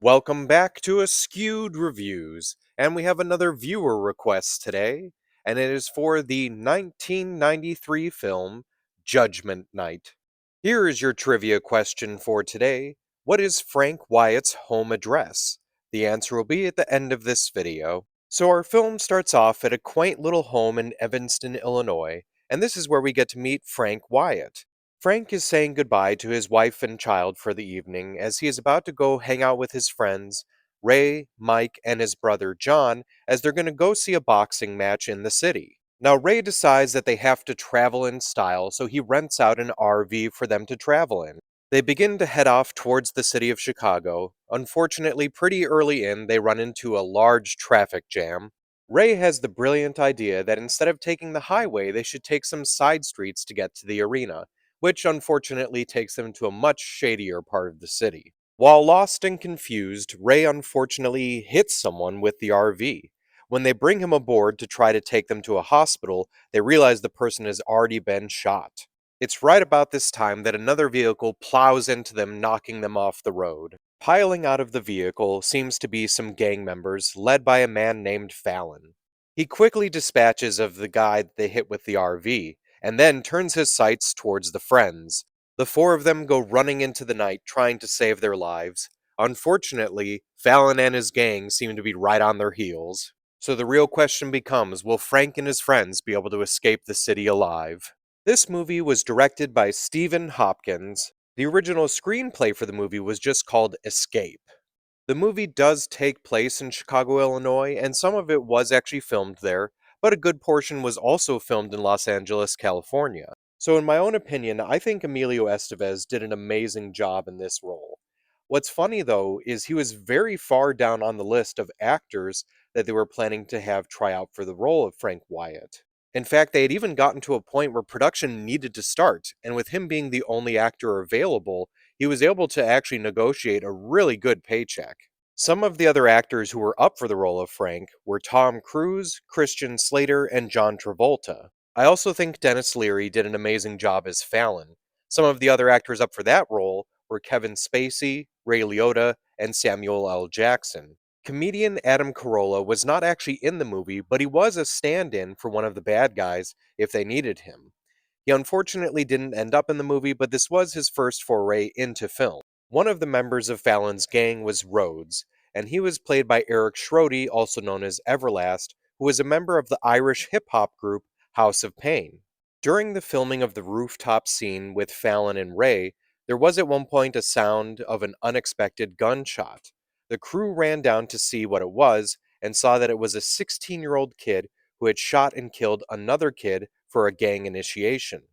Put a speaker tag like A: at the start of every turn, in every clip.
A: Welcome back to Askewed Reviews, and we have another viewer request today, and it is for the 1993 film Judgment Night. Here is your trivia question for today. What is Frank Wyatt's home address? The answer will be at the end of this video. So our film starts off at a quaint little home in Evanston, Illinois, and this is where we get to meet Frank Wyatt. Frank is saying goodbye to his wife and child for the evening as he is about to go hang out with his friends, Ray, Mike, and his brother John, as they're going to go see a boxing match in the city. Now, Ray decides that they have to travel in style, so he rents out an RV for them to travel in. They begin to head off towards the city of Chicago. Unfortunately, pretty early in, they run into a large traffic jam. Ray has the brilliant idea that instead of taking the highway, they should take some side streets to get to the arena, which unfortunately takes them to a much shadier part of the city. While lost and confused, Ray unfortunately hits someone with the RV. When they bring him aboard to try to take them to a hospital, they realize the person has already been shot. It's right about this time that another vehicle plows into them, knocking them off the road. Piling out of the vehicle seems to be some gang members, led by a man named Fallon. He quickly dispatches of the guy that they hit with the RV, and then turns his sights towards the friends. The four of them go running into the night trying to save their lives. Unfortunately, Fallon and his gang seem to be right on their heels. So the real question becomes, will Frank and his friends be able to escape the city alive? This movie was directed by Stephen Hopkins. The original screenplay for the movie was just called Escape. The movie does take place in Chicago, Illinois, and some of it was actually filmed there, but a good portion was also filmed in Los Angeles, California. So, in my own opinion, I think Emilio Estevez did an amazing job in this role. What's funny, though, is he was very far down on the list of actors that they were planning to have try out for the role of Frank Wyatt. In fact, they had even gotten to a point where production needed to start, and with him being the only actor available, he was able to actually negotiate a really good paycheck. Some of the other actors who were up for the role of Frank were Tom Cruise, Christian Slater, and John Travolta. I also think Dennis Leary did an amazing job as Fallon. Some of the other actors up for that role were Kevin Spacey, Ray Liotta, and Samuel L. Jackson. Comedian Adam Carolla was not actually in the movie, but he was a stand-in for one of the bad guys if they needed him. He unfortunately didn't end up in the movie, but this was his first foray into film. One of the members of Fallon's gang was Rhodes, and he was played by Eric Schrody, also known as Everlast, who was a member of the Irish hip-hop group House of Pain. During the filming of the rooftop scene with Fallon and Ray, there was at one point a sound of an unexpected gunshot. The crew ran down to see what it was and saw that it was a 16-year-old kid who had shot and killed another kid for a gang initiation.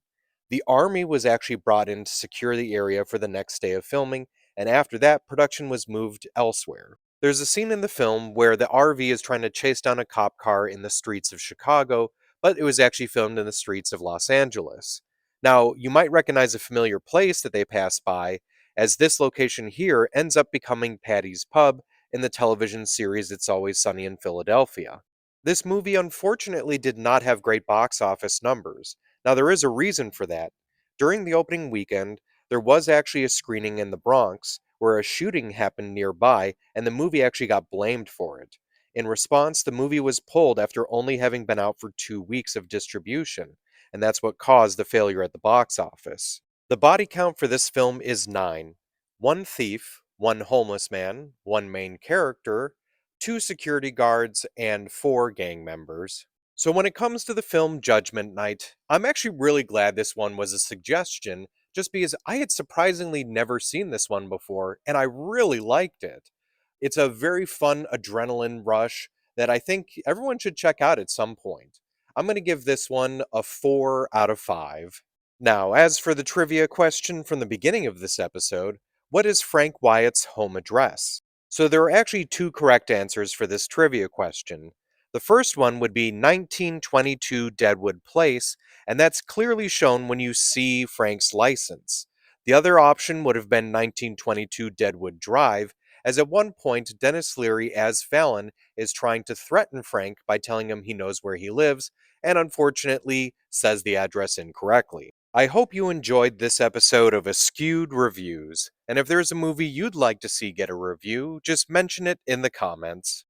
A: The army was actually brought in to secure the area for the next day of filming, and after that, production was moved elsewhere. There's a scene in the film where the RV is trying to chase down a cop car in the streets of Chicago, but it was actually filmed in the streets of Los Angeles. Now, you might recognize a familiar place that they pass by, as this location here ends up becoming Patty's Pub in the television series It's Always Sunny in Philadelphia. This movie unfortunately did not have great box office numbers. Now, there is a reason for that. During the opening weekend, there was actually a screening in the Bronx where a shooting happened nearby, and the movie actually got blamed for it. In response, the movie was pulled after only having been out for 2 weeks of distribution, and that's what caused the failure at the box office. The body count for this film is 9. One thief, one homeless man, one main character, 2 security guards, and 4 gang members. So when it comes to the film Judgment Night, I'm actually really glad this one was a suggestion, just because I had surprisingly never seen this one before, and I really liked it. It's a very fun adrenaline rush that I think everyone should check out at some point. I'm going to give this one a 4 out of 5. Now, as for the trivia question from the beginning of this episode, what is Frank Wyatt's home address? So there are actually 2 correct answers for this trivia question. The first one would be 1922 Deadwood Place, and that's clearly shown when you see Frank's license. The other option would have been 1922 Deadwood Drive, as at one point Dennis Leary as Fallon is trying to threaten Frank by telling him he knows where he lives, and unfortunately says the address incorrectly. I hope you enjoyed this episode of Askewed Reviews, and if there's a movie you'd like to see get a review, just mention it in the comments.